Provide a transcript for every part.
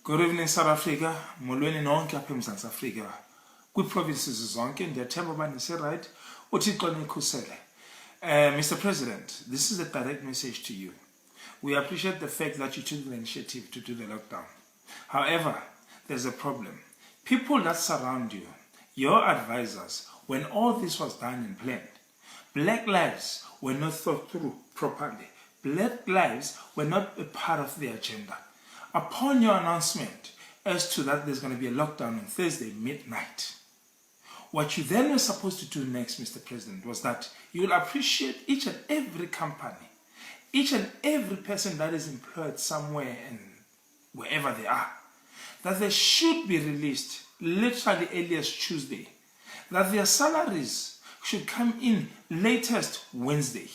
Good evening, South Africa. Molweni nonke apha eMzantsi Afrika. Kwi-provinces zonke ndiyathemba uba ndise-right. uThixo nikhusele. Mr. President, this is a direct message to you. We appreciate the fact that you took the initiative to do the lockdown. However, there's a problem. People that surround you, your advisors, when all this was done and planned, black lives were not thought through properly. Black lives were not a part of the agenda. Upon your announcement as to that there's going to be a lockdown on Thursday midnight, what you then were supposed to do next, Mr. President, was that you will appreciate each and every company, each and every person that is employed somewhere and wherever they are, that they should be released literally earliest Tuesday, that their salaries should come in latest Wednesday.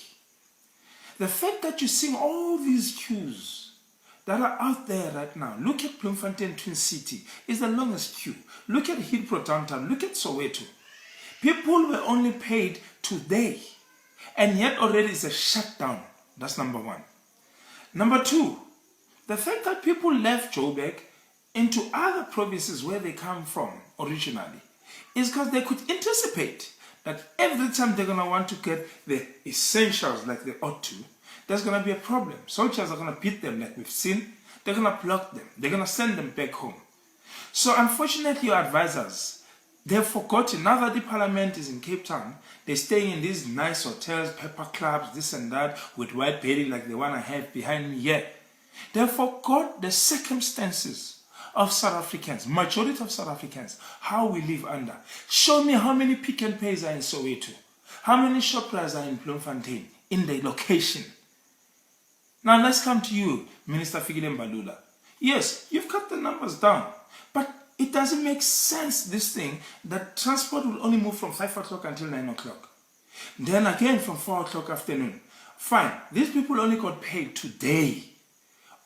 The fact that you're seeing all these queues that are out there right now, look at Bloemfontein Twin City, is the longest queue. Look at Hillbrow downtown, look at Soweto. People were only paid today, and yet already it's a shutdown. That's number one. Number two, the fact that people left Joburg into other provinces where they come from originally is because they could anticipate that every time they're going to want to get the essentials like they ought to, there's going to be a problem. Soldiers are going to beat them like we've seen. They're going to block them. They're going to send them back home. So unfortunately, your advisors, they've forgotten. Now that the parliament is in Cape Town, they're staying in these nice hotels, pepper clubs, this and that, with white bedding like the one I have behind me here. They forgot the circumstances of South Africans, majority of South Africans, how we live under. Show me how many Pick n Pays are in Soweto. How many Shoprite are in Bloemfontein, in the location. Now let's come to you, Minister Fikile Mbalula. Yes, you've cut the numbers down, but it doesn't make sense, this thing, that transport will only move from 5 o'clock until 9 o'clock. Then again from 4 o'clock afternoon. Fine, these people only got paid today.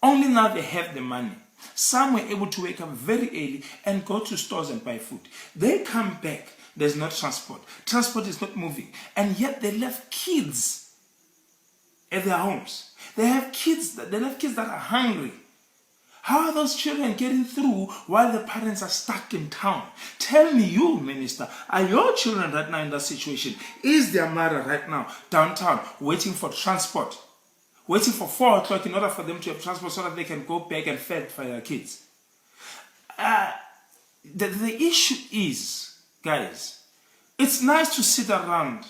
Only now they have the money. Some were able to wake up very early and go to stores and buy food. They come back, there's no transport. Transport is not moving. And yet they left kids at their homes. They left kids that are hungry. How are those children getting through while the parents are stuck in town? Tell me, you, Minister, are your children right now in that situation? Is their mother right now downtown waiting for transport? Waiting for 4 o'clock in order for them to have transport so that they can go back and fed for their kids? The issue is, guys, it's nice to sit around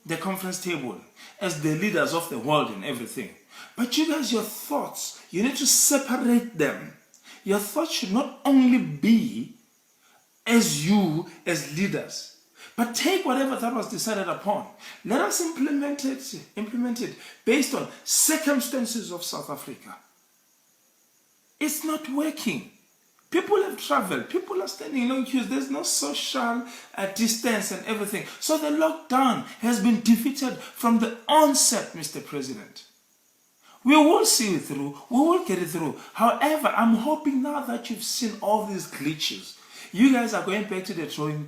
the conference table as the leaders of the world and everything. But you guys, your thoughts, you need to separate them. Your thoughts should not only be as you, as leaders, but take whatever that was decided upon. Let us implement it based on circumstances of South Africa. It's not working. People have traveled. People are standing in long queues. There's no social distance and everything. So the lockdown has been defeated from the onset, Mr. President. We will see it through. We will get it through. However, I'm hoping now that you've seen all these glitches, you guys are going back to the drawing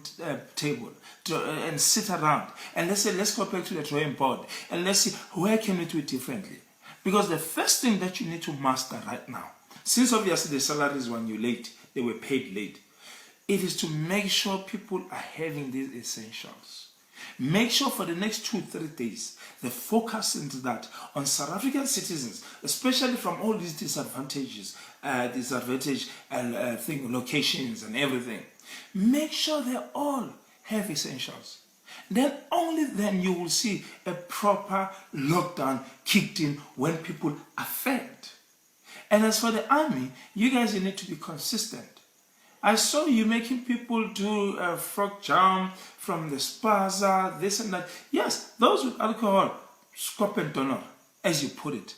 table and sit around. And let's go back to the drawing board. And let's see, where can we do it differently? Because the first thing that you need to master right now, since obviously the salaries when you're late, they were paid late, it is to make sure people are having these essentials. Make sure for the next 2-3 days, the focus into that on South African citizens, especially from all these disadvantages, locations and everything. Make sure they all have essentials. Then only then you will see a proper lockdown kicked in when people are fed. And as for the army, you guys, you need to be consistent. I saw you making people do a frog jump from the spaza, this and that. Yes, those with alcohol, scop and donor, as you put it.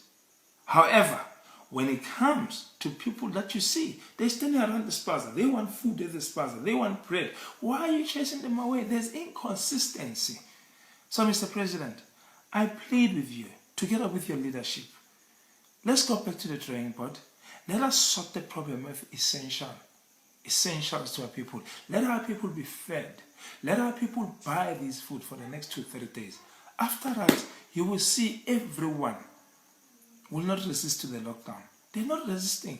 However, when it comes to people that you see, they're standing around the spaza. They want food at the spaza. They want bread. Why are you chasing them away? There's inconsistency. So, Mr. President, I plead with you, together with your leadership, let's go back to the drawing board. Let us sort the problem of essentials to our people. Let our people be fed. Let our people buy this food for the next 2-3 days. After that, you will see everyone will not resist to the lockdown. They're not resisting.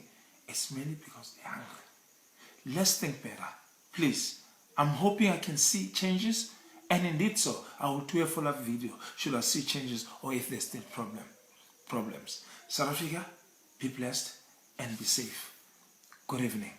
It's mainly because they're hungry. Let's think better. Please, I'm hoping I can see changes, and indeed so, I will do a follow-up video should I see changes or if there's still problems. South Africa, be blessed and be safe. Good evening.